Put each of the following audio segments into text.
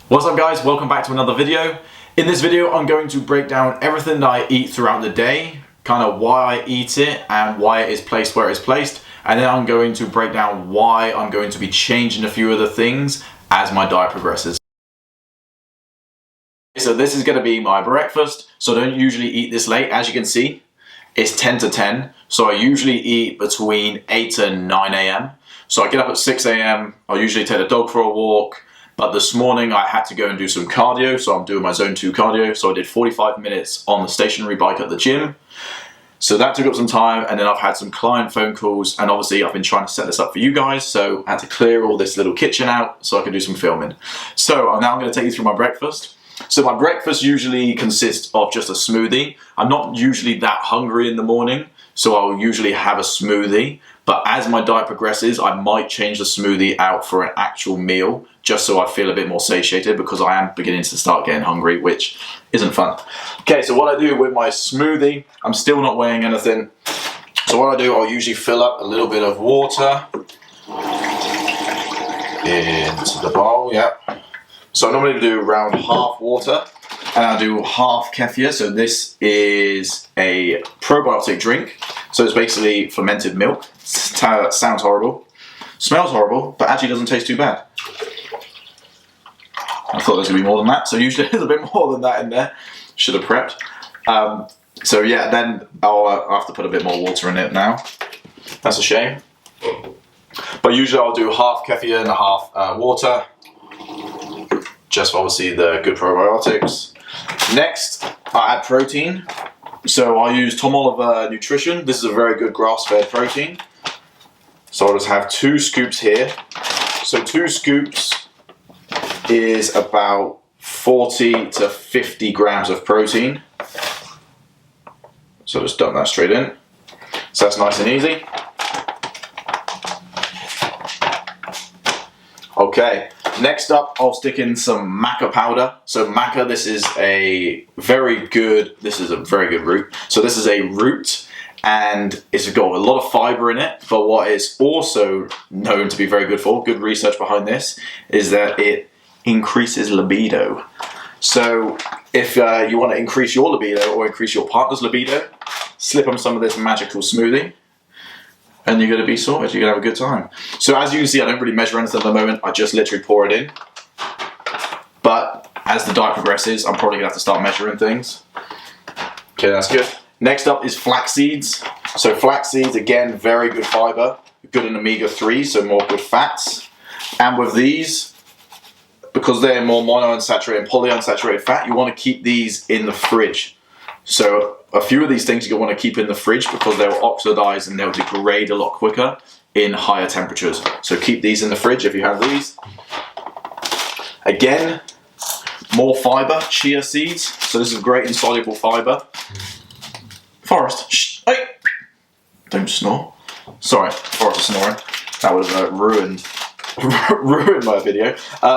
What's up guys, welcome back to another video. In this video I'm going to break down everything that I eat throughout the day, kind of why I eat it and why it is placed where it is placed, and then I'm going to break down why I'm going to be changing a few other things as my diet progresses. So this is going to be my breakfast, so I don't usually eat this late. As you can see, it's 10 to 10, so I usually eat between 8 and 9 a.m. So I get up at 6 a.m, I'll usually take the dog for a walk. But this morning I had to go and do some cardio, so I'm doing my zone 2 cardio. So I did 45 minutes on the stationary bike at the gym. So that took up some time, and then I've had some client phone calls, and obviously I've been trying to set this up for you guys, so I had to clear all this little kitchen out so I could do some filming. So now I'm going to take you through my breakfast. So my breakfast usually consists of just a smoothie. I'm not usually that hungry in the morning, so I'll usually have a smoothie. But as my diet progresses, I might change the smoothie out for an actual meal, just so I feel a bit more satiated, because I am beginning to start getting hungry, which isn't fun. Okay, so what I do with my smoothie, I'm still not weighing anything. So what I do, I'll usually fill up a little bit of water into the bowl, yeah. So I normally do around half water, and I do half kefir. So this is a probiotic drink. So it's basically fermented milk. Sounds horrible, smells horrible, but actually doesn't taste too bad. I thought there was going to be more than that, so usually there's a bit more than that in there. Should have prepped. So yeah, then I'll have to put a bit more water in it now. That's a shame. But usually I'll do half kefir and half water. Just for obviously the good probiotics. Next, I add protein. So I use Tom Oliver Nutrition. This is a very good grass-fed protein. So I'll just have 2 scoops here. So 2 scoops is about 40 to 50 grams of protein. So just dump that straight in. So that's nice and easy. Okay, next up I'll stick in some maca powder. So maca, this is a very good root. So this is a root, and it's got a lot of fiber in it, but what it's also known to be very good for, good research behind this, is that it increases libido. So if you want to increase your libido or increase your partner's libido, slip them some of this magical smoothie, and you're going to be sorted. You're going to have a good time. So as you can see, I don't really measure anything at the moment. I just literally pour it in. But as the diet progresses, I'm probably going to have to start measuring things. Okay, that's good. Next up is flax seeds. So flax seeds, again, very good fiber, good in omega-3, so more good fats. And with these, because they're more monounsaturated and polyunsaturated fat, you want to keep these in the fridge. So a few of these things you want to keep in the fridge because they'll oxidize and they'll degrade a lot quicker in higher temperatures. So keep these in the fridge if you have these. Again, more fiber, chia seeds. So this is great insoluble fiber. Forrest, shh, hey, don't snore. Sorry, Forrest is snoring. That would have ruined my video.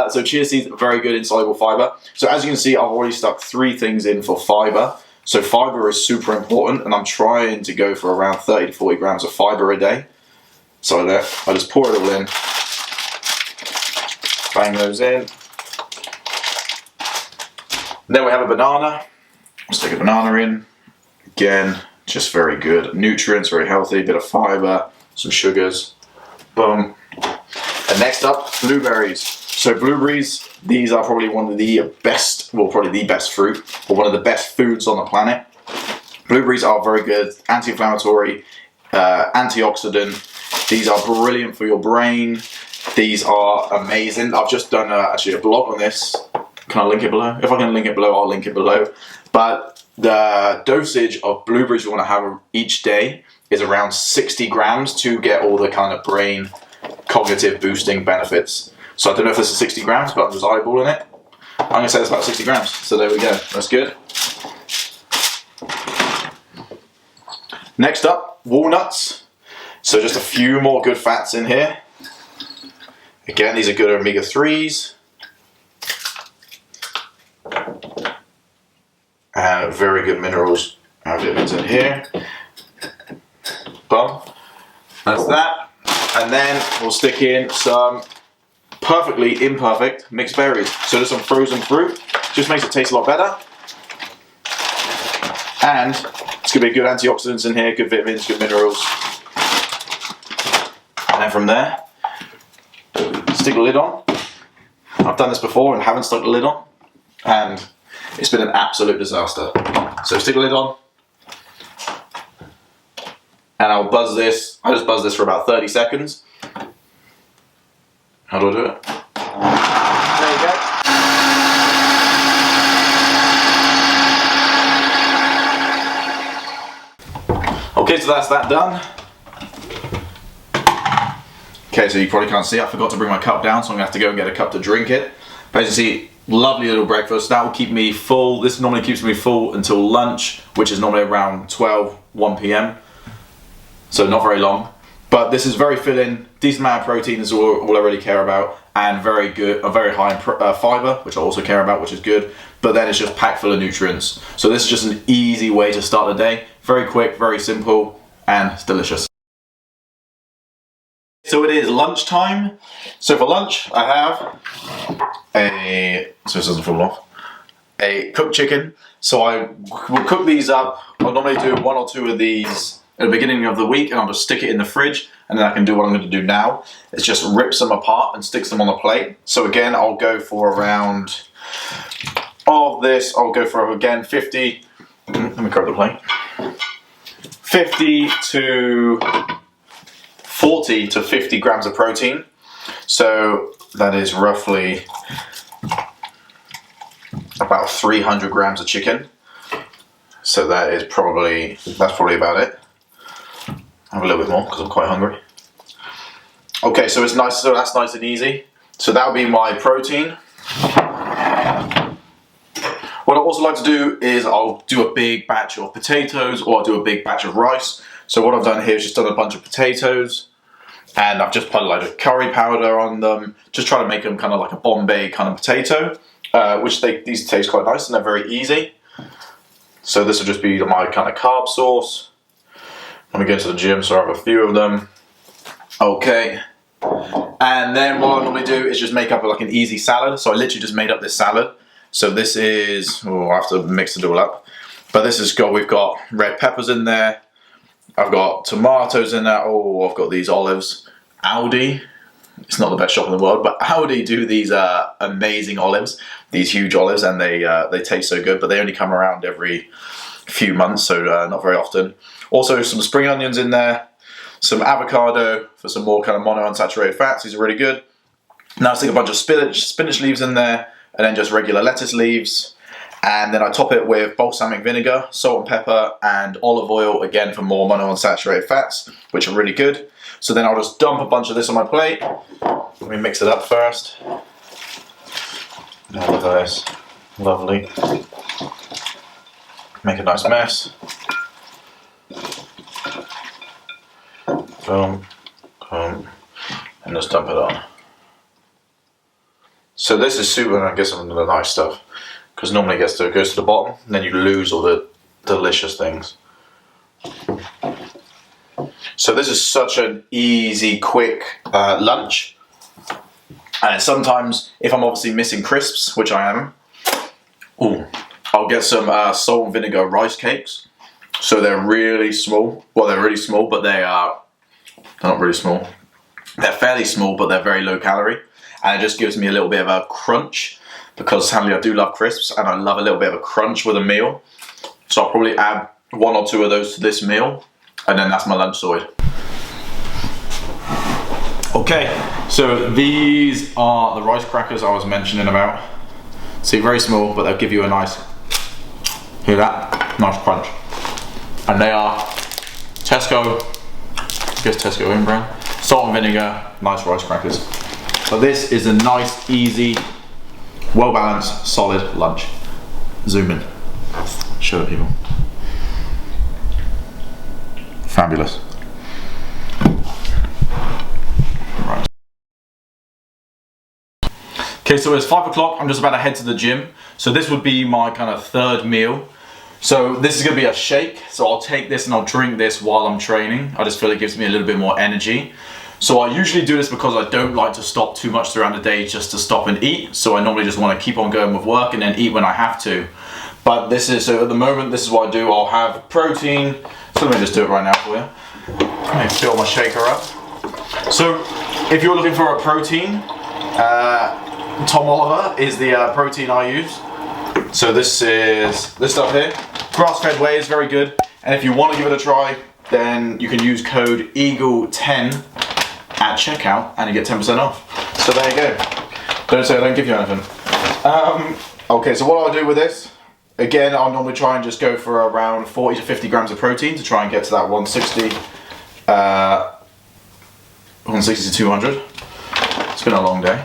So chia seeds, very good insoluble fiber. So as you can see, I've already stuck 3 things in for fiber. So fiber is super important, and I'm trying to go for around 30 to 40 grams of fiber a day. So there, I just pour it all in, bang those in. And then we have a banana. Stick a banana in. Again, just very good. Nutrients, very healthy, bit of fiber, some sugars. Boom. And next up, blueberries. So blueberries, these are probably one of the best, well, probably the best fruit, or one of the best foods on the planet. Blueberries are very good, anti-inflammatory, antioxidant. These are brilliant for your brain. These are amazing. I've just done actually a blog on this. Can I link it below? If I can link it below, I'll link it below. But the dosage of blueberries you want to have each day is around 60 grams to get all the kind of brain cognitive boosting benefits. So I don't know if this is 60 grams, but I'm just eyeballing it. I'm going to say it's about 60 grams. So there we go. That's good. Next up, walnuts. So just a few more good fats in here. Again, these are good omega-3s. And very good minerals and vitamins in here. Boom. That's that. And then we'll stick in some perfectly imperfect mixed berries. So there's some frozen fruit, just makes it taste a lot better. And it's going to be good antioxidants in here, good vitamins, good minerals. And then from there, stick the lid on. I've done this before and haven't stuck the lid on, and it's been an absolute disaster. So stick the lid on, and I'll buzz this. I just buzz this for about 30 seconds. How do I do it? There you go. Okay, so that's that done. Okay, so you probably can't see, I forgot to bring my cup down, so I'm gonna have to go and get a cup to drink it. But as you see, lovely little breakfast. That will keep me full. This normally keeps me full until lunch, which is normally around 1 p.m. So not very long. But this is very filling, decent amount of protein is all I really care about, and very good, very high in fiber, which I also care about, which is good. But then it's just packed full of nutrients. So this is just an easy way to start the day. Very quick, very simple, and it's delicious. So it is lunchtime. So for lunch, I have so this doesn't fall off, a cooked chicken. So I will cook these up. I'll normally do 1 or 2 of these at the beginning of the week, and I'll just stick it in the fridge, and then I can do what I'm going to do now. It's just rips them apart and sticks them on the plate. So again, I'll go for around, of this, I'll go for again 50, let me grab the plate, 50 to 40 to 50 grams of protein. So that is roughly about 300 grams of chicken. So that's probably about it. I have a little bit more because I'm quite hungry. Okay, so it's nice. So that's nice and easy. So that'll be my protein. What I also like to do is I'll do a big batch of potatoes, or I'll do a big batch of rice. So what I've done here is just done a bunch of potatoes, and I've just put a load of curry powder on them, just trying to make them kind of like a Bombay kind of potato, which these taste quite nice and they're very easy. So this will just be my kind of carb sauce. Let me go to the gym, so I have a few of them. Okay. And then what I normally do is just make up like an easy salad. So I literally just made up this salad. So this is, I have to mix it all up. But this has got, we've got red peppers in there. I've got tomatoes in there. Oh, I've got these olives. Aldi, it's not the best shop in the world, but Aldi do these amazing olives, these huge olives, and they taste so good, but they only come around every few months, so not very often. Also some spring onions in there, some avocado for some more kind of monounsaturated fats. These are really good. Now I stick a bunch of spinach leaves in there, and then just regular lettuce leaves. And then I top it with balsamic vinegar, salt and pepper, and olive oil, again for more monounsaturated fats, which are really good. So then I'll just dump a bunch of this on my plate. Let me mix it up first. Oh, look at this. Lovely. Make a nice mess. Boom, boom, and just dump it on. So this is super, I guess, some of the nice stuff, because normally it goes to the bottom, and then you lose all the delicious things. So this is such an easy, quick lunch. And sometimes, if I'm obviously missing crisps, which I am, I'll get some salt and vinegar rice cakes. So they're really small. Well, they're really small, but they're not really small. They're fairly small, but they're very low calorie. And it just gives me a little bit of a crunch, because sadly I do love crisps, and I love a little bit of a crunch with a meal. So I'll probably add 1 or 2 of those to this meal, and then that's my lunch sorted. Okay, so these are the rice crackers I was mentioning about. See, very small, but they'll give you a nice, hear that? Nice crunch. And they are Tesco, I guess Tesco in brand, salt and vinegar, nice rice crackers. So this is a nice, easy, well-balanced, solid lunch. Zoom in, show it people. Fabulous. Right. Okay, so it's 5 o'clock. I'm just about to head to the gym. So this would be my kind of third meal. So this is going to be a shake. So I'll take this and I'll drink this while I'm training. I just feel it gives me a little bit more energy. So I usually do this because I don't like to stop too much throughout the day just to stop and eat. So I normally just want to keep on going with work and then eat when I have to. But so at the moment, this is what I do. I'll have protein. So let me just do it right now for you. Let me fill my shaker up. So if you're looking for a protein, Tom Oliver is the protein I use. So this is this stuff here. Grass-fed whey is very good. And if you want to give it a try, then you can use code EAGLE10 at checkout and you get 10% off. So there you go. Don't say I don't give you anything. Okay, so what I'll do with this, again, I'll normally try and just go for around 40 to 50 grams of protein to try and get to that 160 to 200. It's been a long day.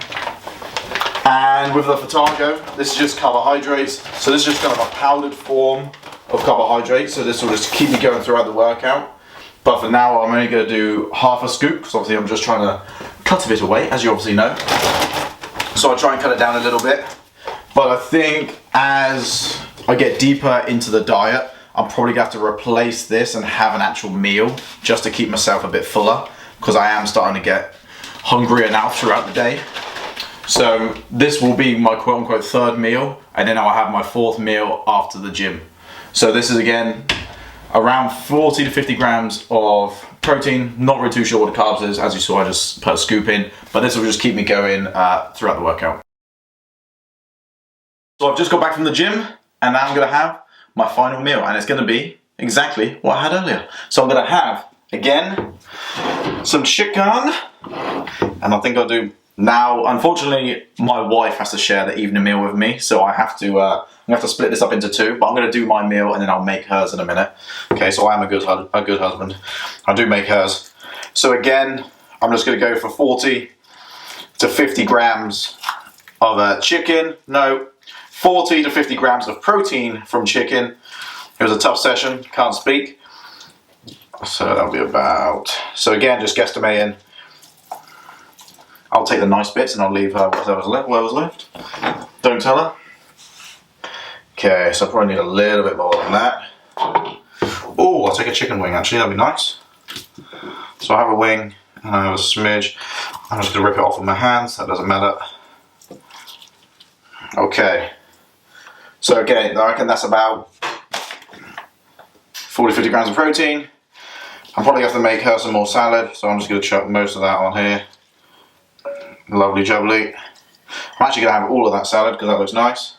And with the Fatago, this is just carbohydrates. So this is just kind of a powdered form of carbohydrates. So this will just keep me going throughout the workout. But for now, I'm only going to do half a scoop, because obviously I'm just trying to cut a bit of weight, as you obviously know. So I try and cut it down a little bit. But I think as I get deeper into the diet, I'm probably going to have to replace this and have an actual meal just to keep myself a bit fuller, because I am starting to get hungrier now throughout the day. So this will be my quote-unquote third meal, and then I'll have my fourth meal after the gym. So this is, again, around 40 to 50 grams of protein. Not really too sure what the carbs is. As you saw, I just put a scoop in, but this will just keep me going throughout the workout. So I've just got back from the gym, and now I'm going to have my final meal, and it's going to be exactly what I had earlier. So I'm going to have, again, some chicken, and I think I'll do, now unfortunately my wife has to share the evening meal with me, so I have to, I'm going to have to split this up into two, but I'm going to do my meal and then I'll make hers in a minute. Okay, so I am a good husband. I do make hers. So again, I'm just going to go for 40 to 50 grams of chicken. No, 40 to 50 grams of protein from chicken. It was a tough session, can't speak. So that'll be about, so again, just guesstimating. I'll take the nice bits and I'll leave her what was left. Don't tell her. Okay, so I probably need a little bit more than that. Oh, I'll take a chicken wing actually, that'd be nice. So I have a wing and I have a smidge. I'm just gonna rip it off with my hands, that doesn't matter. Okay. So again, I reckon that's about 40-50 grams of protein. I'm probably going to have to make her some more salad, so I'm just going to chuck most of that on here. Lovely jubbly. I'm actually going to have all of that salad because that looks nice.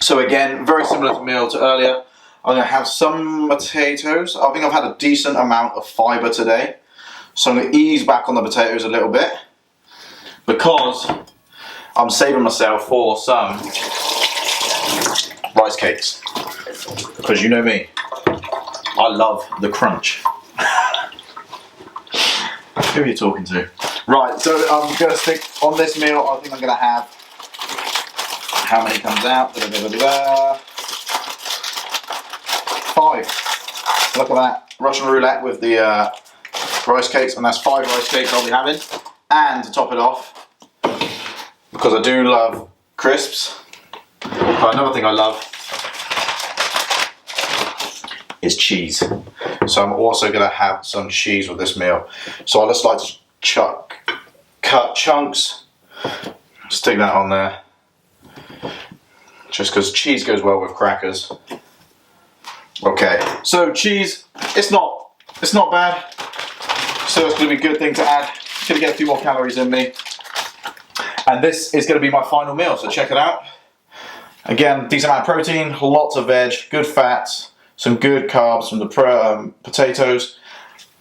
So again, very similar to meal to earlier. I'm going to have some potatoes. I think I've had a decent amount of fibre today. So I'm going to ease back on the potatoes a little bit, because I'm saving myself for some rice cakes. Because you know me, I love the crunch. Who are you talking to? Right, so I'm going to stick on this meal. I think I'm going to have, how many comes out? 5. Look at that. Russian roulette with the rice cakes, and that's 5 rice cakes I'll be having. And to top it off, because I do love crisps, but another thing I love is cheese. So I'm also going to have some cheese with this meal. So I just like to cut chunks, stick that on there, just because cheese goes well with crackers. Okay, so cheese, it's not bad. So it's going to be a good thing to add. It's going to get a few more calories in me. And this is going to be my final meal, so check it out. Again, decent amount of protein, lots of veg, good fats, some good carbs from the potatoes,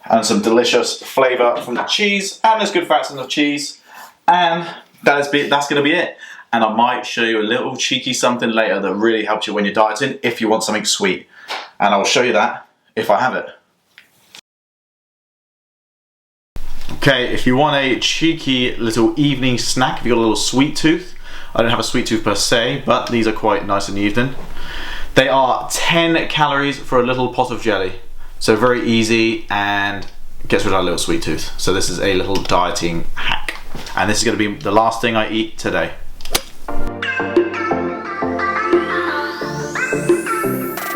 and some delicious flavour from the cheese, and there's good fats in the cheese. And that's going to be it. And I might show you a little cheeky something later that really helps you when you're dieting if you want something sweet. And I'll show you that if I have it. Okay, if you want a cheeky little evening snack, if you've got a little sweet tooth, I don't have a sweet tooth per se, but these are quite nice in the evening. They are 10 calories for a little pot of jelly. So very easy and gets rid of our little sweet tooth. So this is a little dieting hack. And this is going to be the last thing I eat today.